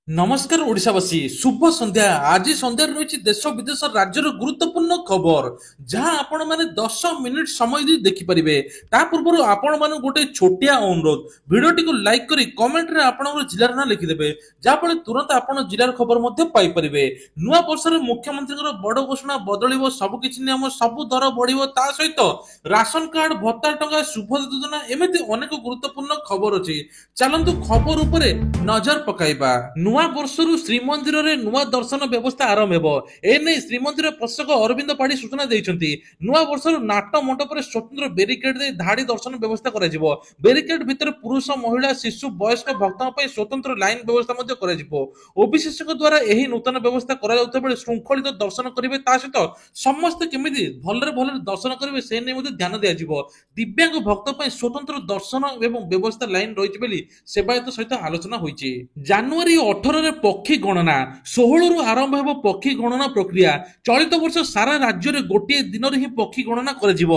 নমস্কার ওড়িশাবাসী, শুভ সন্ধ্যা। আজি সন্ধ্যার রয়েছে দেশ বিদেশ রাজ্যর গুরুত্বপূর্ণ খবর, যাহা আপন মানে 10 মিনিট সময় দিয়ে দেখিপারিবে। তা পূর্বর আপন মান গোটে ছোটিয়া অনুরোধ, ভিডিওটি লাইক করে কমেন্টরে আপনার জেলার না লিখিদেবে, যাফলে তুরন্ত আপনার জেলার খবর মধ্যে পাইপারিবে। নূয়া বর্ষরে মুখ্যমন্ত্রীর বড় ঘোষণা, বদলিব সবুকিছি নিয়ম, সবু দর বড়িব, তা সহিত রাশন কার্ড, ভত্তা টঙ্কা, সুভদ্রা যোজনা, এমিতি অনেক গুরুত্বপূর্ণ খবর ଅଛି। ଚାଲନ୍ତୁ ଖବର ଉପରେ ନଜର ପକାଇବା। ନୂଆ ବର୍ଷରୁ ଶ୍ରୀମନ୍ଦିରରେ ନୂଆ ଦର୍ଶନ ବ୍ୟବସ୍ଥା ଆରମ୍ଭ ହେବ। ଏନେଇ ଶ୍ରୀମନ୍ଦିର ପ୍ରଶାସକ ଅରବିନ୍ଦ ପାଢୀ ସୂଚନା ଦେଇଛନ୍ତି। ନୂଆ ବର୍ଷରୁ ନାଟ ମଣ୍ଡପରେ ସ୍ୱତନ୍ତ୍ର ବ୍ୟାରିକେଡ ଦେଇ ଧାଡି ଦର୍ଶନ ବ୍ୟବସ୍ଥା କରାଯିବ। ବ୍ୟାରିକେଡ ଭିତରେ ପୁରୁଷ, ମହିଳା, ଶିଶୁ, ବୟସ୍କ ଭକ୍ତଙ୍କ ପାଇଁ ସ୍ୱତନ୍ତ୍ର ଲାଇନ ବ୍ୟବସ୍ଥା ମଧ୍ୟ କରାଯିବ। ଓବିସିଙ୍କ ଦ୍ୱାରା ଏହି ନୂତନ ବ୍ୟବସ୍ଥା କରାଯାଉଥିବା ବେଳେ ଶୃଙ୍ଖଳିତ ଦର୍ଶନ କରିବେ, ତା ସହିତ ସମସ୍ତେ କେମିତି ଭଲରେ ଭଲରେ ଦର୍ଶନ କରିବେ ସେ ନେଇ ମଧ୍ୟ ଧ୍ୟାନ ଦିଆଯିବ। ଦିବ୍ୟାଙ୍ଗ ଭକ୍ତ ପାଇଁ ସ୍ୱତନ୍ତ୍ର ଦର୍ଶନ ଏବଂ ବ୍ୟବସ୍ଥା ଲାଇନ ରହିଛି ବୋଲି ସେବାୟତ ସହିତ ଆଲୋଚନା ହୋଇଛି। ଜାନୁଆରୀ 18ରେ ପକ୍ଷୀ ଗଣନା, 16ରୁ ଆରମ୍ଭ ହେବ ପକ୍ଷୀ ଗଣନା ପ୍ରକ୍ରିୟା। ଚଳିତ ବର୍ଷ ସାରା ରାଜ୍ୟରେ ଗୋଟିଏ ଦିନରେ ହିଁ ପକ୍ଷୀ ଗଣନା କରାଯିବ।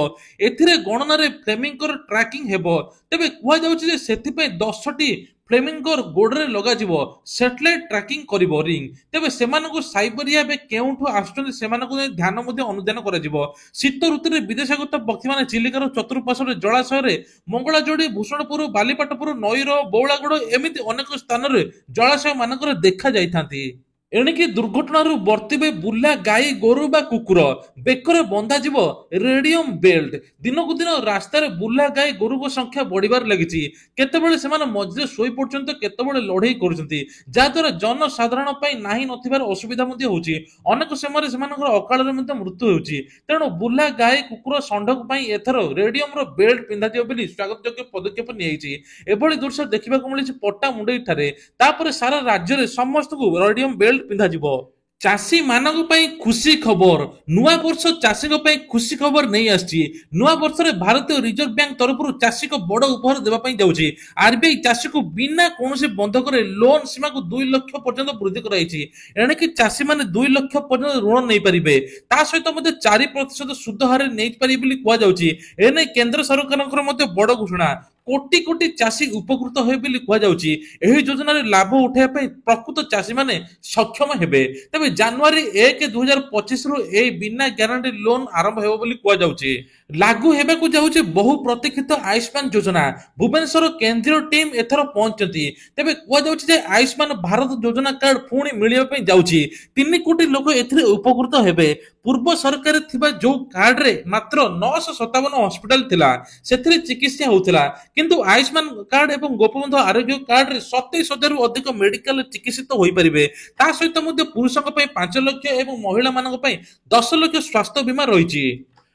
ଏଥିରେ ଗଣନାରେ ଫ୍ଲେମିଙ୍ଗର ଟ୍ରାକିଂ ହେବ। ତେବେ କୁହାଯାଉଛି ଯେ ସେଥିପାଇଁ 10ଟି ଫ୍ଲେମିଙ୍ଗର ଗୋଡରେ ଲଗାଯିବ ସେଟେଲାଇଟ ଟ୍ରାକିଂ କରିବ ରିଙ୍ଗ। ତେବେ ସେମାନଙ୍କୁ ସାଇବେରିଆ ବେ କେଉଁଠୁ ଆସୁଛନ୍ତି ସେମାନଙ୍କୁ ଧ୍ୟାନ ମଧ୍ୟ ଅନୁଧ୍ୟାନ କରାଯିବ। ଶୀତ ଋତୁରେ ବିଦେଶାଗତ ପକ୍ଷୀମାନେ ଚିଲିକାର ଚତୁଃପାର୍ଶ୍ୱରେ ଜଳାଶୟରେ ମଙ୍ଗଳାଯୋଡି, ଭୂଷଣପୁର, ବାଲିପାଟପୁର, ନଈର ବଉଳାଗଡ ଏମିତି ଅନେକ ସ୍ଥାନରେ ଜଳାଶୟ ମାନଙ୍କରେ ଦେଖା ଯାଇଥାନ୍ତି। ଏଣିକି ଦୁର୍ଘଟଣାରୁ ବର୍ତ୍ତିବେ ବୁଲା ଗାଈ, ଗୋରୁ ବା କୁକୁର। ବେକରେ ବନ୍ଧାଯିବ ରେଡିୟମ ବେଲ୍ଟ। ଦିନକୁ ଦିନ ରାସ୍ତାରେ ବୁଲା ଗାଈ ଗୋରୁଙ୍କ ସଂଖ୍ୟା ବଢିବାରେ ଲାଗିଛି। କେତେବେଳେ ସେମାନେ ମଝିରେ ଶୋଇ ପଡୁଛନ୍ତି, କେତେବେଳେ ଲଢେଇ କରୁଛନ୍ତି, ଯାହାଦ୍ୱାରା ଜନସାଧାରଣ ପାଇଁ ନାହିଁ ନଥିବାର ଅସୁବିଧା ମଧ୍ୟ ହେଉଛି। ଅନେକ ସମୟରେ ସେମାନଙ୍କର ଅକାଳରେ ମଧ୍ୟ ମୃତ୍ୟୁ ହେଉଛି। ତେଣୁ ବୁଲା ଗାଈ, କୁକୁର, ଷଣ୍ଢଙ୍କ ପାଇଁ ଏଥର ରେଡିୟମର ବେଲ୍ଟ ପିନ୍ଧାଯିବ ବୋଲି ସ୍ୱାଗତଯୋଗ୍ୟ ପଦକ୍ଷେପ ନିଆଯାଇଛି। ଏଭଳି ଦୃଶ୍ୟ ଦେଖିବାକୁ ମିଳିଛି ପଟ୍ଟାମୁଣ୍ଡେଇ ଠାରେ। ତାପରେ ସାରା ରାଜ୍ୟରେ ସମସ୍ତଙ୍କୁ ରେଡିୟମ ବେଲ୍ଟ ପିନ୍ଧାଯିବ। ଚାଷୀ ମାନଙ୍କ ପାଇଁ ଖୁସି ଖବର, ନୂଆ ବର୍ଷ ଚାଷୀଙ୍କ ପାଇଁ ଖୁସି ଖବର ନେଇ ଆସିଛି। ନୂଆ ବର୍ଷରେ ଭାରତୀୟ ରିଜର୍ଭ ବ୍ୟାଙ୍କ ତରଫରୁ ଚାଷୀଙ୍କ ବଡ ଉପହାର ଦେବା ପାଇଁ ଯାଉଛି। ଆରବିଆଇ ଚାଷୀକୁ ବିନା କୌଣସି ବନ୍ଧକରେ ଲୋନ ସୀମାକୁ 2 ଲକ୍ଷ ପର୍ଯ୍ୟନ୍ତ ବୃଦ୍ଧି କରାଯାଇଛି। ଏଣିକି ଚାଷୀମାନେ 2 ଲକ୍ଷ ପର୍ଯ୍ୟନ୍ତ ଋଣ ନେଇପାରିବେ। ତା ସହିତ ମଧ୍ୟ 4% ସୁଧ ହାରରେ ନେଇପାରିବେ ବୋଲି କୁହାଯାଉଛି। ଏନେଇ କେନ୍ଦ୍ର ସରକାରଙ୍କର ମଧ୍ୟ ବଡ ଘୋଷଣା। କୋଟି କୋଟି ଚାଷୀ ଉପକୃତ ହେବେ ବୋଲି କୁହାଯାଉଛି। ଏହି ଯୋଜନାରେ ଲାଭ ଉଠାଇବା ପାଇଁ ପ୍ରକୃତ ଚାଷୀମାନେ ସକ୍ଷମ ହେବେ। ତେବେ ଜାନୁଆରୀ 1, 2025ରୁ ଏହି ବିନା ଗ୍ୟାରେଣ୍ଟି ଲୋନ ଆରମ୍ଭ ହେବ ବୋଲି କୁହାଯାଉଛି। ଲାଗୁ ହେବାକୁ ଯାଉଛି ବହୁ ପ୍ରତୀକ୍ଷିତ ଆୟୁଷ୍ମାନ ଯୋଜନା। ଭୁବନେଶ୍ୱର କେନ୍ଦ୍ରୀୟ ଟିମ୍ ଏଥର ପହଞ୍ଚିଛନ୍ତି। ତେବେ କୁହାଯାଉଛି ଯେ ଆୟୁଷ୍ମାନ ଭାରତ ଯୋଜନା କାର୍ଡ ପୁଣି ମିଳିବା ପାଇଁ ଯାଉଛି। 3 କୋଟି ଲୋକ ଏଥିରେ ଉପକୃତ ହେବେ। ପୂର୍ବ ସରକାରରେ ଥିବା ଯୋଉ କାର୍ଡରେ ମାତ୍ର 957 ହସ୍ପିଟାଲ ଥିଲା, ସେଥିରେ ଚିକିତ୍ସା ହେଉଥିଲା। କିନ୍ତୁ ଆୟୁଷ୍ମାନ କାର୍ଡ ଏବଂ ଗୋପବନ୍ଧୁ ଆରୋଗ୍ୟ କାର୍ଡରେ 27,000ରୁ ଅଧିକ ମେଡିକାଲ ଚିକିତ୍ସିତ ହୋଇପାରିବେ। ତା ସହିତ ମଧ୍ୟ ପୁରୁଷଙ୍କ ପାଇଁ 5 ଲକ୍ଷ ଏବଂ ମହିଳାମାନଙ୍କ ପାଇଁ 10 ଲକ୍ଷ ସ୍ୱାସ୍ଥ୍ୟ ବୀମା ରହିଛି।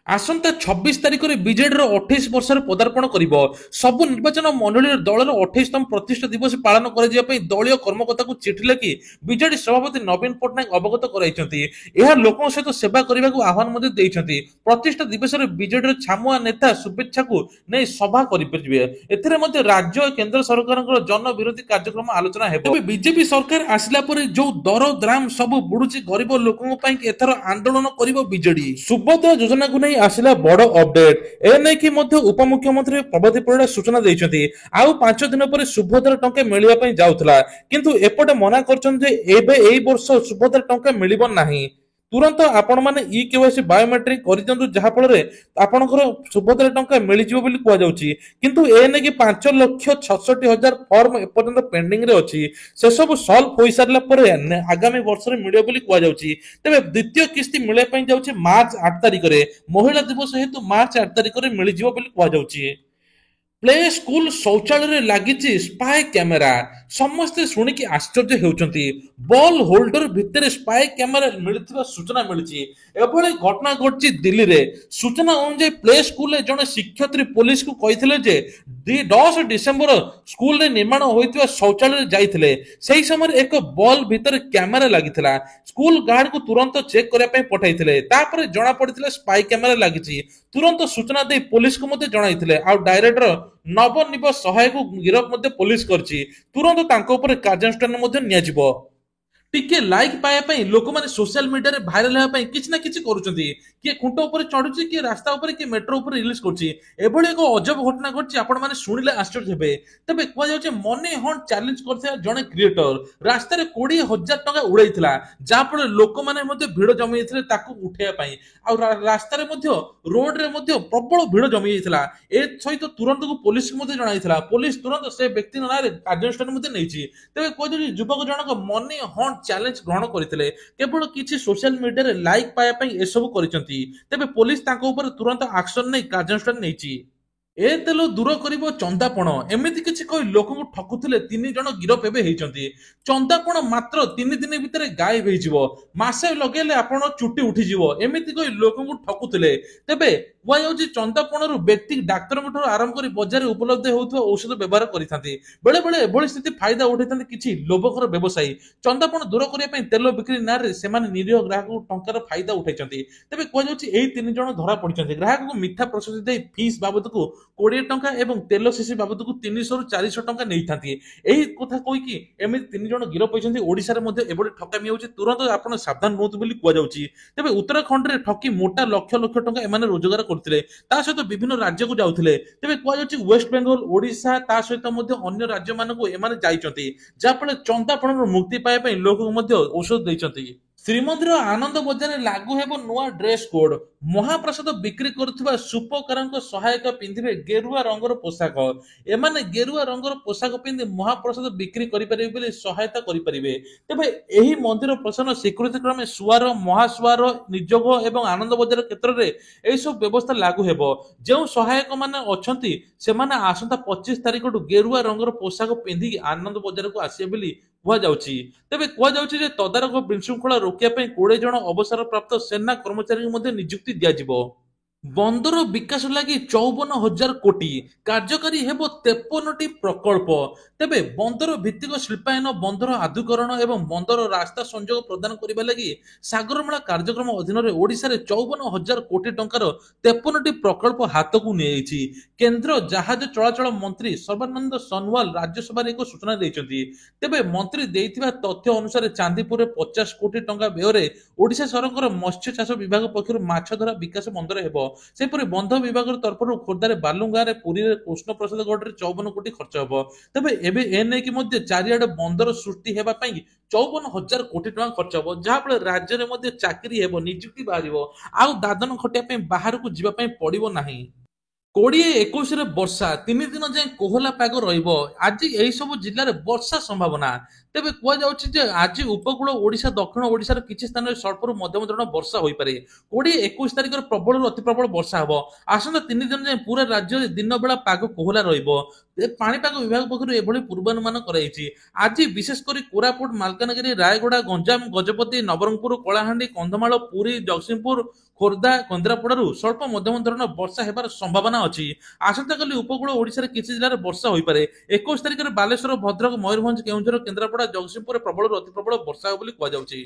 ଆସନ୍ତା 26 ତାରିଖରେ ବିଜେଡିର 28 ବର୍ଷରେ ପଦାର୍ପଣ କରିବ। ସବୁ ନିର୍ବାଚନ ମଣ୍ଡଳୀରେ ଦଳର 28ତମ ପ୍ରତିଷ୍ଠା ଦିବସ ପାଳନ କରାଯିବା ପାଇଁ ଦଳୀୟ କର୍ମକର୍ତ୍ତାଙ୍କୁ ଚିଠି ଲେଖି ବିଜେଡି ସଭାପତି ନବୀନ ପଟ୍ଟନାୟକ ଅବଗତ କରାଇଛନ୍ତି। ଏହା ଲୋକଙ୍କ ସହିତ ସେବା କରିବାକୁ ଆହ୍ୱାନ ମଧ୍ୟ ଦେଇଛନ୍ତି। ପ୍ରତିଷ୍ଠା ଦିବସରେ ବିଜେଡିର ଛାମୁଆ ନେତା ଶୁଭେଚ୍ଛାକୁ ନେଇ ସଭା କରିପାରିବେ। ଏଥିରେ ମଧ୍ୟ ରାଜ୍ୟ ଓ କେନ୍ଦ୍ର ସରକାରଙ୍କର ଜନ ବିରୋଧୀ କାର୍ଯ୍ୟକ୍ରମ ଆଲୋଚନା ହେବ। ତେବେ ବିଜେପି ସରକାର ଆସିଲା ପରେ ଯୋଉ ଦର ଦାମ ସବୁ ବଢୁଛି, ଗରିବ ଲୋକଙ୍କ ପାଇଁ ଏଥର ଆନ୍ଦୋଳନ କରିବ ବିଜେଡି। ସୁଭଦ୍ରା ଯୋଜନାକୁ ନେଇ ଆସିଲା ବଡ ଅପଡେଟ। ଏ ନେଇକି ମଧ୍ୟ ଉପମୁଖ୍ୟମନ୍ତ୍ରୀ ପ୍ରଭାତୀ ପରିଡା ସୂଚନା ଦେଇଛନ୍ତି। ଆଉ 5 ଦିନ ପରେ ସୁଭଦ୍ରା ଟଙ୍କା ମିଳିବା ପାଇଁ ଯାଉଥିଲା, କିନ୍ତୁ ଏପଟେ ମନା କରିଛନ୍ତି ଯେ ଏବେ ଏଇ ବର୍ଷ ସୁଭଦ୍ରା ଟଙ୍କା ମିଳିବ ନାହିଁ। ତୁରନ୍ତ ଆପଣ ମାନେ ଇ କେୱାଇସି ବାୟୋମେଟ୍ରିକ କରିଦିଅନ୍ତୁ, ଯାହା ଫଳରେ ଆପଣଙ୍କର ସୁଭଦ୍ରା ଟଙ୍କା ମିଳିଯିବ ବୋଲି କୁହାଯାଉଛି। କିନ୍ତୁ ଏ ନେଇକି 5,66,000 ଫର୍ମ ଏପର୍ଯ୍ୟନ୍ତ ପେଣ୍ଡିଂରେ ଅଛି। ସେସବୁ ସଲ୍ଭ ହୋଇସାରିଲା ପରେ ଆଗାମୀ ବର୍ଷରେ ମିଳିବ ବୋଲି କୁହାଯାଉଛି। ତେବେ ଦ୍ୱିତୀୟ କିସ୍ତି ମିଳିବା ପାଇଁ ଯାଉଛି ମାର୍ଚ୍ଚ 8 ତାରିଖରେ। ମହିଳା ଦିବସ ହେତୁ ମାର୍ଚ୍ଚ 8 ତାରିଖରେ ମିଳିଯିବ ବୋଲି କୁହାଯାଉଛି। ପ୍ଲେ ସ୍କୁଲ ଶୌଚାଳୟରେ ଲାଗିଛି ସ୍ପାଏ କ୍ୟାମେରା। ସମସ୍ତେ ଶୁଣିକି ଆଶ୍ଚର୍ଯ୍ୟ ହେଉଛନ୍ତି। ବଲ୍ ହୋଲ୍ଡର ଭିତରେ ସ୍ପାଏ କ୍ୟାମେରା ମିଳିଥିବା ସୂଚନା ମିଳିଛି। ଏଭଳି ଘଟଣା ଘଟିଛି ଦିଲ୍ଲୀରେ। ସୂଚନା ଅନୁଯାୟୀ ପ୍ଲେ ସ୍କୁଲରେ ଜଣେ ଶିକ୍ଷୟିତ୍ରୀ ପୋଲିସକୁ କହିଥିଲେ ଯେ 10 ଡିସେମ୍ବର ସ୍କୁଲରେ ନିର୍ମାଣ ହୋଇଥିବା ଶୌଚାଳୟରେ ଯାଇଥିଲେ। ସେହି ସମୟରେ ଏକ ବଲ୍ ଭିତରେ କ୍ୟାମେରା ଲାଗିଥିଲା। ସ୍କୁଲ ଗାର୍ଡକୁ ତୁରନ୍ତ ଚେକ୍ କରିବା ପାଇଁ ପଠାଇଥିଲେ। ତାପରେ ଜଣା ପଡିଥିଲା ସ୍ପାଇ କ୍ୟାମେରା ଲାଗିଛି। ତୁରନ୍ତ ସୂଚନା ଦେଇ ପୋଲିସକୁ ମଧ୍ୟ ଜଣାଇଥିଲେ। ଆଉ ଡାଇରେକ୍ଟର ନବନିବ ସହାୟକୁ ଗିରଫ ମଧ୍ୟ ପୋଲିସ କରିଛି। ତୁରନ୍ତ ତାଙ୍କ ଉପରେ କାର୍ଯ୍ୟାନୁଷ୍ଠାନ ମଧ୍ୟ ନିଆଯିବ। टिके लाइक पाया पई लोक माने सोशल मीडिया रे भाइराल हेबा पई किछ ना किछ करूचंती किए खुंट ऊपर चढ़ुची किए रास्ता ऊपर किए मेट्रो ऊपर रिलीज करची एभଳି एक अजब घटना घटची आपण माने सुनिले आश्चर्य हेबे तबे कुआ जाउचे मनी हंट चैलेंज करथिया जणे क्रिएटर रास्ता रे 20,000 टका उड़ाइथिला जा फल लोक माने मध्ये भीड़ जमी जाइथिले ताकू उठेया पई आ रास्ता रे मध्ये रोड रे मध्ये प्रबल भीड़ जमी जाइथिला ए सहित तुरंत को पुलिस को मध्ये जणाइथिला पुलिस तुरंत से व्यक्ति नारे कार्यानुष्ठान मध्ये नैची तबे कुआ जाउचे युवक जनक मनी हंट चैलेंज ग्रहण करथिले केवल किछि सोशल मीडिया रे लाइक पाया पई ए सब करिसंती तेबे पुलिस ताको ऊपर तुरंत एक्शन नै कार्यानुष्ठान नैची ए तेल दूर करिवो चंदापण एमिति किछि कोई लोकଙ୍କୁ ठकुथिले तीन जण गिरफ हेबे हेचंती चंदापण मात्र 3 दिन भितरे गायब हेजिवो मासे लगेले आपण चुटी उठी जिवो एमिति कोई लोकଙ୍କୁ ठकुथिले तेबे कुआ जाउची चंदापणरू व्यक्ति डाक्तर मठर आरंभ करी बजार उपलब्ध होउथवा औषध व्यवहार करिथांती बेले बेले एभଳି स्थिति फायदा उठैथांती किछि लोभकर व्यवसायी चंदापण दूर करिया पई तेल बिक्री नारे सेमान निरीह ग्राहक टंकार फायदा उठाइछंती तेबे कुआ जाउची एही तीन जण धरा पडिछंती ग्राहक को मिथ्या प्रतिश्रुति देई फीस बाबतକୁ 20 टंका एवं तेल शिशि बाबतକୁ 300 रु 400 टंका नेइथांती एही कथा कोइ कि एमिति तीन जण गिरफ होइछंती ओडिसा रे मध्ये एभଳି ठकामी होउची तुरंत आपण सावधान रहंतु बोली कुआ जाउची तेबे उत्तराखंड रे ठकी मोटा लक्ष लक्ष टंका एमाने रोजगार करथिले ता सहित विभिन्न राज्य को जाउथिले तेबे कुआ जाउची वेस्ट बेंगल ओडिसा ता सहित मध्ये अन्य राज्य मानको एमाने जाइछंती जा फल चंदापणर मुक्ति पाए पई लोक मध्ये औषध दैछंती श्रीमंदिर आनंद बजार लागू हेब नुआ ड्रेस कोड महाप्रसाद बिक्री करुवा सुपकार सहायक पिंधिबे गेरुआ रंगर पोशाक एमाने गेरुआ रंगर पोशाक पिंधि महाप्रसाद बिक्री करिपारे बोली सहायता करिपारिबे तेबे एही मंदिर प्रशासन स्वीकृति क्रमे सुआर महासुआर निजोग एवं आनंद बजार क्षेत्र रे एही सब व्यवस्था लागू हेब जो सहायक माने अछंती सेमाने आसंता 25 तारिख गेरुआ रंगर पोशाक पिंधि आनंद बजार को आसे बोली कुआ जाउची तेबे कुआ जाउची जे तदारक विशृंखला रोकिया पई 20 जण अवसर प्राप्त सेना कर्मचारी मध्ये नियुक्ति दिया जिवो बंदर विकास लगी 54,000 कोटी कार्यकारी हेबो 53टी प्रकल्प तेबे बंदर भित्तिक शिल्पायन बंदर आधुकरण एवं बंदर रास्ता संयोग प्रदान करबा लगी सागरमेला कार्यक्रम अधीन रे ओडिसा रे 54,000 कोटी टंकार 53टी प्रकल्प हाथ को नेइछि केंद्र जहाज चलाचल मंत्री सर्बानंद सोनोवाल राज्यसभा रे एक सूचना दैछंती तेबे मंत्री देइथिबा तथ्य अनुसार चांदीपुर रे 50 कोटी टंका व्यय ओडिसा सरकार मत्स्य चाष विभाग पक्षर माछ धरा विकास बंदर हेबो सेपरि बंध विभाग तरफ खोर्धारे बालुंगा पुरी कृष्ण प्रसाद गढ़ 54 कोटी खर्च हम तेज एबे एने कि मध्य चारिआडे बंदर सृष्टि हेबा पई 54,000 कोटी टका खर्च हम जहाँ राज्य में मध्य चाकरी हेबो नियुक्ति बाहरिबो आउ दादन खटिया पई बाहर को जीवा पई पड़िबो नाही 20-21 रे वर्षा 3 दिन जाए कोहला पाग रहिबो आज एही सब जिल्ला रे वर्षा संभावना तेबे कुआ जाउछि जे आज उपकूल ओडिशा दक्षिण ओडिशार किछि स्थान रे स्वल्प रु मध्यम धरण वर्षा होई पारे 20-21 तारिख रे प्रबल रु अति प्रबल वर्षा हबो आसंता 3 दिन जाए पूरा राज्य रे दिन बेला पाग कोहला रहिबो पाणीपाग विभाग पक्षरु एभଳି पूर्वानुमान कराइछि आज विशेष करी कोरापुट मालकानगिरी रायगड़ा गंजाम गजपति नवरंगपुर कलाहांडी कंधमाल पुरी जगतसिंहपुर खोर्धा केन्द्रापड़ारू स्वल्प मध्यम धरण वर्षा हेबार संभावना अछि आसंता काली उपकूल ओडिशा रे किछि जिल्ला रे वर्षा होई पारे 21 तारिख रे बालेश्वर भद्रक मयूरभंज केउंझर केन्द्रापड़ा जगतसिंहपुर प्रबल रु अति प्रबल वर्षा हो बोली कुआ जाउछि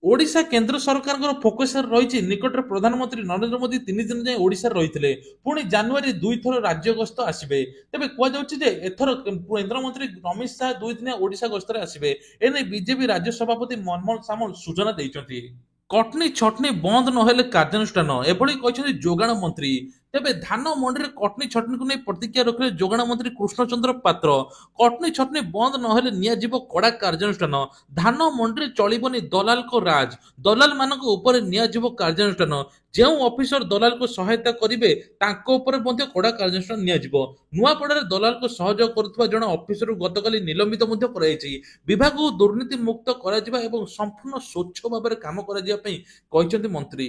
ओडिशा केंद्र सरकार फोकस रही निकट प्रधानमंत्री नरेंद्र मोदी 3 दिन जाए ओडिशा रही पुणी जनवरी 2 थर राज्य गस्त आसबे तेबे कुआ जाउछि जे एथर केंद्र मंत्री अमित शाह 2 दिन ओडिशा गस्त आसबे एने बीजेपी राज्य सभापति मनमोहन सामल सूचना दैछंती कटनी छटनी बंद नहेले कार्यानुष्ठान एभଳି कहछन्ती जोगाण मंत्री तेबे धान मंडी रे कटनी छटनी को नहीं प्रतिक्रिया रखिले जोगाण मंत्री कृष्णचंद्र पात्र कटनी छटनी बंद नहेले निया जीव कड़ा कार्यानुष्ठान धान मंडी रे चलिबनी दलाल को राज दलाल मानक ऊपर निया जीव कार्यानुष्ठान जो ऑफिसर दलाल को सहायता करिवे तांको ऊपर मध्ये कड़ा कार्यानुष्ठान निया जीव नुआपड़ा दलाल को सहयोग करुवा जण ऑफिसर गतकाली निलंबित मध्ये कराइछि विभाग को दुर्नीति मुक्त करा जिबा एवं संपूर्ण स्वच्छ भाव में काम करा जिबा पई कहछन्ती मंत्री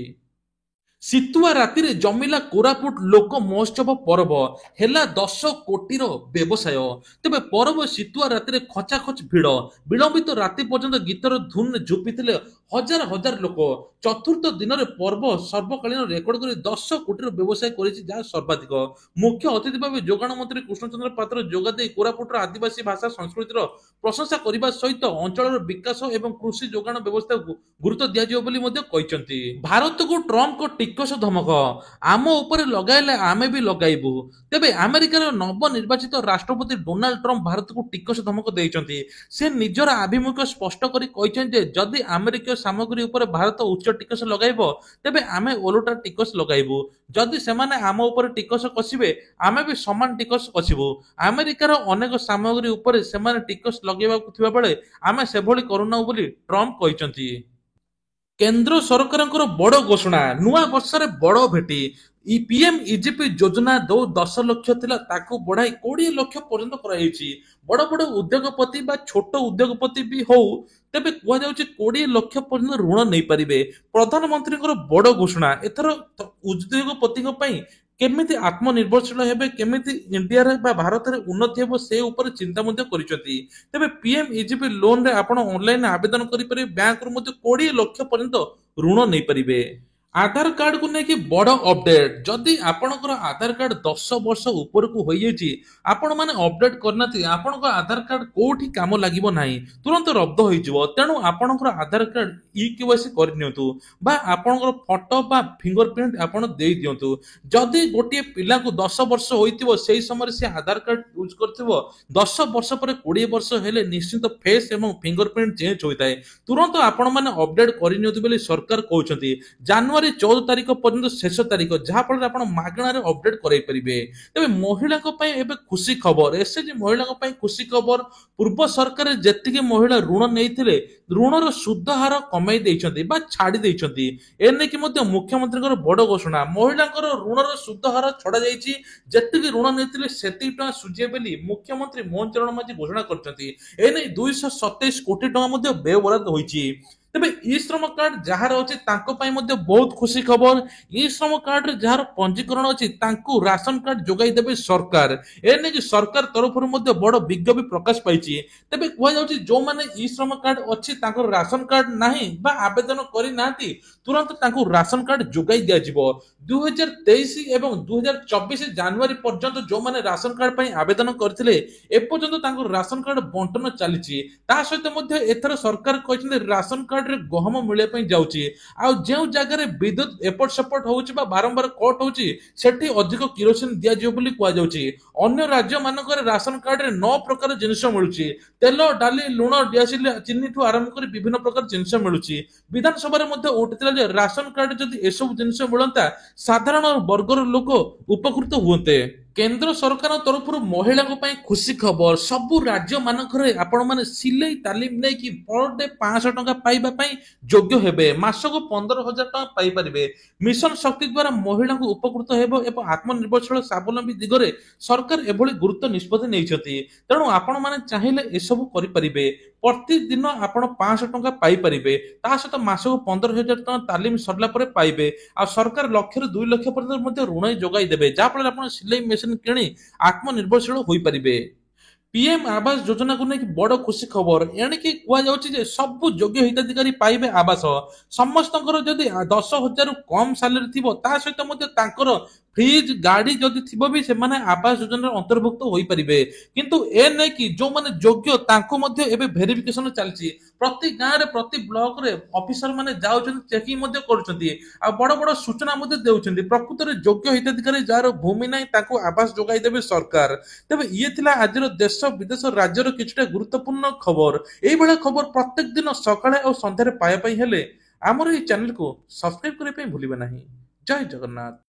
शीतुआ राति रे जमिला कोरापुट लोक महोत्सव पर्व हेला 10 कोटीर व्यवसाय तेबे पर्व शीतुआ राति रे खचाखच भिड़ विलंबित राति पर्यंत गीतर धुन झुपिथिले हजार हजार लोक चतुर्थ दिन रे पर्व सर्वकालीन रेकर्ड करी 10 कोटीर व्यवसाय करिछि जा सर्वाधिक मुख्य अतिथि भाव जोगाण मंत्री कृष्णचंद्र पात्र जोगादे कोरापुटर आदिवासी भाषा संस्कृतिर प्रशंसा करने सहित अंचल विकास एवं कृषि जोगाण व्यवस्था को गुरुत्व दिया बोली भारत को ट्रम्प को ଟିକସ ଧମକ ଆମ ଉପରେ ଲଗାଇଲେ ଆମେ ବି ଲଗାଇବୁ। ତେବେ ଆମେରିକାର ନବନିର୍ବାଚିତ ରାଷ୍ଟ୍ରପତି ଡୋନାଲ୍ଡ ଟ୍ରମ୍ପ ଭାରତକୁ ଟିକସ ଧମକ ଦେଇଛନ୍ତି। ସେ ନିଜର ଆଭିମୁଖ୍ୟ ସ୍ପଷ୍ଟ କରି କହିଛନ୍ତି ଯେ ଯଦି ଆମେରିକୀୟ ସାମଗ୍ରୀ ଉପରେ ଭାରତ ଉଚ୍ଚ ଟିକସ ଲଗାଇବ ତେବେ ଆମେ ଓଲଟା ଟିକସ ଲଗାଇବୁ। ଯଦି ସେମାନେ ଆମ ଉପରେ ଟିକସ କଷିବେ ଆମେ ବି ସମାନ ଟିକସ କଷିବୁ। ଆମେରିକାର ଅନେକ ସାମଗ୍ରୀ ଉପରେ ସେମାନେ ଟିକସ ଲଗାଇବାକୁ ଥିବା ବେଳେ ଆମେ ସେଭଳି କରୁନାହୁଁ ବୋଲି ଟ୍ରମ୍ପ କହିଛନ୍ତି। କେନ୍ଦ୍ର ସରକାରଙ୍କର ବଡ଼ ଘୋଷଣା, ନୂଆ ବର୍ଷରେ ବଡ଼ ଭେଟି। ପିଏମ ଇଜିପି ଯୋଜନା ଯୋଉ 10 ଲକ୍ଷ ଥିଲା ତାକୁ ବଢାଇ 20 ଲକ୍ଷ ପର୍ଯ୍ୟନ୍ତ କରାଯାଇଛି। ବଡ ବଡ ଉଦ୍ୟୋଗପତି ବା ଛୋଟ ଉଦ୍ୟୋଗପତି ବି ହଉ ତେବେ କୁହାଯାଉଛି 20 ଲକ୍ଷ ପର୍ଯ୍ୟନ୍ତ ଋଣ ନେଇପାରିବେ। ପ୍ରଧାନମନ୍ତ୍ରୀଙ୍କର ବଡ ଘୋଷଣା ଏଥର ଉଦ୍ୟୋଗପତିଙ୍କ ପାଇଁ କେମିତି ଆତ୍ମନିର୍ଭରଶୀଳ ହେବେ, କେମିତି ଇଣ୍ଡିଆରେ ବା ଭାରତରେ ଉନ୍ନତି ହେବ ସେ ଉପରେ ଚିନ୍ତା ମଧ୍ୟ କରିଛନ୍ତି। ତେବେ ପିଏମ ଇଜିପି ଲୋନରେ ଆପଣ ଅନଲାଇନ ଆବେଦନ କରିପାରିବେ, ବ୍ୟାଙ୍କରୁ ମଧ୍ୟ 20 ଲକ୍ଷ ପର୍ଯ୍ୟନ୍ତ ଋଣ ନେଇପାରିବେ। ଆଧାର କାର୍ଡକୁ ନେଇକି ବଡ ଅପଡେଟ, ଯଦି ଆପଣଙ୍କର ଆଧାର କାର୍ଡ 10 ବର୍ଷ ଉପରକୁ ହୋଇଯାଇଛି ଆପଣ ମାନେ ଅପଡେଟ କରିନାହାନ୍ତି ଆପଣଙ୍କ ଆଧାର କାର୍ଡ କୋଉଠି କାମ ଲାଗିବ ନାହିଁ, ତୁରନ୍ତ ରଦ୍ଦ ହୋଇଯିବ। ତେଣୁ ଆପଣଙ୍କର ଆଧାର କାର୍ଡ ଇକେୱାଇସି କରିନିଅନ୍ତୁ ବା ଆପଣଙ୍କର ଫଟୋ ବା ଫିଙ୍ଗର ପ୍ରିଣ୍ଟ ଆପଣ ଦେଇ ଦିଅନ୍ତୁ। ଯଦି ଗୋଟିଏ ପିଲାକୁ 10 ବର୍ଷ ହୋଇଥିବ ସେଇ ସମୟରେ ସେ ଆଧାର କାର୍ଡ ୟୁଜ କରିଥିବ, 10 ବର୍ଷ ପରେ 20 ବର୍ଷ ହେଲେ ନିଶ୍ଚିତ ଫେସ୍ ଏବଂ ଫିଙ୍ଗର ପ୍ରିଣ୍ଟ ଚେଞ୍ଜ ହୋଇଥାଏ। ତୁରନ୍ତ ଆପଣ ମାନେ ଅପଡେଟ କରିନିଅନ୍ତୁ ବୋଲି ସରକାର କହୁଛନ୍ତି। ଜାନୁଆରୀ 14 ତାରିଖ ପର୍ଯ୍ୟନ୍ତ ଶେଷ ତାରିଖ, ଯାହା ଫଳରେ ଆପଣ ମାଗଣାରେ ଅପଡେଟ କରାଇ ପାରିବେ। ତେବେ ମହିଳାଙ୍କ ପାଇଁ ଏବେ ଖୁସି ଖବର, ଏସଏଚଜି ମହିଳାଙ୍କ ପାଇଁ ଖୁସି ଖବର। ପୂର୍ବ ସରକାର ଯେତିକି ମହିଳା ଋଣ ନେଇଥିଲେ ଋଣର ସୁଧ ହାର କମାଇ ଦେଇଛନ୍ତି ବା ଛାଡି ଦେଇଛନ୍ତି। ଏନେଇକି ମଧ୍ୟ ମୁଖ୍ୟମନ୍ତ୍ରୀଙ୍କର ବଡ ଘୋଷଣା, ମହିଳାଙ୍କର ଋଣର ସୁଧ ହାର ଛଡା ଯାଇଛି। ଯେତିକି ଋଣ ନେଇଥିଲେ ସେତିକି ଟଙ୍କା ସୁଝିବେ ବୋଲି ମୁଖ୍ୟମନ୍ତ୍ରୀ ମୋହନ ଚରଣ ମାଝୀ ଘୋଷଣା କରିଛନ୍ତି। ଏନେଇ 227 କୋଟି ଟଙ୍କା ମଧ୍ୟ ବ୍ୟୟବରାଦ ହୋଇଛି। ତେବେ ଇ ଶ୍ରମ କାର୍ଡ ଯାହାର ଅଛି ତାଙ୍କ ପାଇଁ ମଧ୍ୟ ବହୁତ ଖୁସି ଖବର। ଇ ଶ୍ରମ କାର୍ଡରେ ଯାହାର ପଞ୍ଜୀକରଣ ଅଛି ତାଙ୍କୁ ରାସନ କାର୍ଡ ଯୋଗାଇ ଦେବେ ସରକାର। ଏନେଇକି ସରକାର ତରଫରୁ ମଧ୍ୟ ବଡ ବିଜ୍ଞପ୍ତି ପ୍ରକାଶ ପାଇଛି। ତେବେ କୁହାଯାଉଛି ଯୋଉମାନେ ଇ ଶ୍ରମ କାର୍ଡ ଅଛି ତାଙ୍କର ରାସନ କାର୍ଡ ନାହିଁ ବା ଆବେଦନ କରିନାହାନ୍ତି ତୁରନ୍ତ ତାଙ୍କୁ ରାସନ କାର୍ଡ ଯୋଗାଇ ଦିଆଯିବ। 2023 ଏବଂ 2024 ଜାନୁଆରୀ ପର୍ଯ୍ୟନ୍ତ ଯୋଉମାନେ ରାସନ କାର୍ଡ ପାଇଁ ଆବେଦନ କରିଥିଲେ ଏପର୍ଯ୍ୟନ୍ତ ତାଙ୍କୁ ରାସନ କାର୍ଡ ବଣ୍ଟନ ଚାଲିଛି। ତା ସହିତ ମଧ୍ୟ ଏଥର ସରକାର କହିଛନ୍ତି ରାସନ କାର୍ଡରେ ଗହମ ମିଳିବା ପାଇଁ ଯାଉଛି। ଆଉ ଯେଉଁ ଜାଗାରେ ବିଦ୍ୟୁତ ଏପଟ ସେପଟ ହଉଛି ବା ବାରମ୍ବାର କଟ ହଉଛି ସେଠି ଅଧିକ କିରୋସିନ ଦିଆଯିବ ବୋଲି କୁହାଯାଉଛି। ଅନ୍ୟ ରାଜ୍ୟ ମାନଙ୍କରେ ରାସନ କାର୍ଡରେ 9 ପ୍ରକାର ଜିନିଷ ମିଳୁଛି, ତେଲ, ଡାଲି, ଲୁଣ, ଡିଆସିଲ, ଚିନିଠୁ ଆରମ୍ଭ କରି ବିଭିନ୍ନ ପ୍ରକାର ଜିନିଷ ମିଳୁଛି। ବିଧାନସଭାରେ ମଧ୍ୟ ଉଠିଥିଲା ଯେ ରାସନ କାର୍ଡ ଯଦି ଏସବୁ ଜିନିଷ ମିଳନ୍ତା ସାଧାରଣ ବର୍ଗର ଲୋକ ଉପକୃତ ହୁଅନ୍ତେ। କେନ୍ଦ୍ର ସରକାରଙ୍କ ତରଫରୁ ମହିଳାଙ୍କ ପାଇଁ ଖୁସି ଖବର, ସବୁ ରାଜ୍ୟ ମାନଙ୍କରେ ଆପଣ ମାନେ ସିଲେଇ ତାଲିମ ନେଇକି ପର ଡେ 500 ଟଙ୍କା ପାଇବା ପାଇଁ ଯୋଗ୍ୟ ହେବେ। ମାସକୁ 15,000 ଟଙ୍କା ପାଇପାରିବେ। ମିଶନ ଶକ୍ତି ଦ୍ୱାରା ମହିଳାଙ୍କୁ ଉପକୃତ ହେବ ଏବଂ ଆତ୍ମନିର୍ଭରଶୀଳ ସ୍ୱାବଲମ୍ବୀ ଦିଗରେ ସରକାର ଏଭଳି ଗୁରୁତ୍ୱ ନିଷ୍ପତ୍ତି ନେଇଛନ୍ତି। ତେଣୁ ଆପଣ ମାନେ ଚାହିଁଲେ ଏସବୁ କରିପାରିବେ। ପ୍ରତିଦିନ ଆପଣ 500 ଟଙ୍କା ପାଇପାରିବେ, ତା ସହିତ ମାସକୁ 15,000 ଟଙ୍କା ତାଲିମ ସରିଲା ପରେ ପାଇବେ। ଆଉ ସରକାର 1 ରୁ 2 ଲକ୍ଷ ପର୍ଯ୍ୟନ୍ତ ମଧ୍ୟ ଋଣ ଯୋଗାଇ ଦେବେ, ଯାହାଫଳରେ ଆପଣ ସିଲେଇ ମେସିନ କିଣି ଆତ୍ମନିର୍ଭରଶୀଳ ହୋଇପାରିବେ। ପିଏମ ଆବାସ ଯୋଜନାକୁ ନେଇକି ବଡ ଖୁସି ଖବର, ଏଣିକି କୁହାଯାଉଛି ଯେ ସବୁ ଯୋଗ୍ୟ ହିତାଧିକାରୀ ପାଇବେ ଆବାସ। ସମସ୍ତଙ୍କର ଯଦି 10,000 ରୁ କମ ସାଲେରୀ ଥିବ ତା ସହିତ ମଧ୍ୟ ତାଙ୍କର ଫ୍ରିଜ ଗାଡି ଯଦି ଥିବ ବି ସେମାନେ ଆବାସ ଯୋଜନାରେ ଅନ୍ତର୍ଭୁକ୍ତ ହୋଇପାରିବେ। କିନ୍ତୁ ଏ ନେଇକି ଯୋଉମାନେ ଯୋଗ୍ୟ ତାଙ୍କୁ ମଧ୍ୟ ଏବେ ଭେରିଫିକେସନ ଚାଲିଛି। ପ୍ରତି ଗାଁରେ ପ୍ରତି ବ୍ଲକରେ ଅଫିସର ମାନେ ଯାଉଛନ୍ତି, ଚେକିଂ ମଧ୍ୟ କରୁଛନ୍ତି ଆଉ ବଡ ବଡ ସୂଚନା ମଧ୍ୟ ଦେଉଛନ୍ତି। ପ୍ରକୃତରେ ଯୋଗ୍ୟ ହିତାଧିକାରୀ ଯାହାର ଭୂମି ନାହିଁ ତାଙ୍କୁ ଆବାସ ଯୋଗାଇ ଦେବେ ସରକାର। ତେବେ ଇଏ ଥିଲା ଆଜିର ଦେଶ ବିଦେଶ ରାଜ୍ୟର କିଛିଟା ଗୁରୁତ୍ୱପୂର୍ଣ୍ଣ ଖବର। ଏଇଭଳିଆ ଖବର ପ୍ରତ୍ୟେକ ଦିନ ସକାଳେ ଆଉ ସନ୍ଧ୍ୟାରେ ପାଇବା ପାଇଁ ହେଲେ ଆମର ଏହି ଚ୍ୟାନେଲକୁ ସବସ୍କ୍ରାଇବ କରିବା ପାଇଁ ଭୁଲିବେ ନାହିଁ। ଜୟ ଜଗନ୍ନାଥ।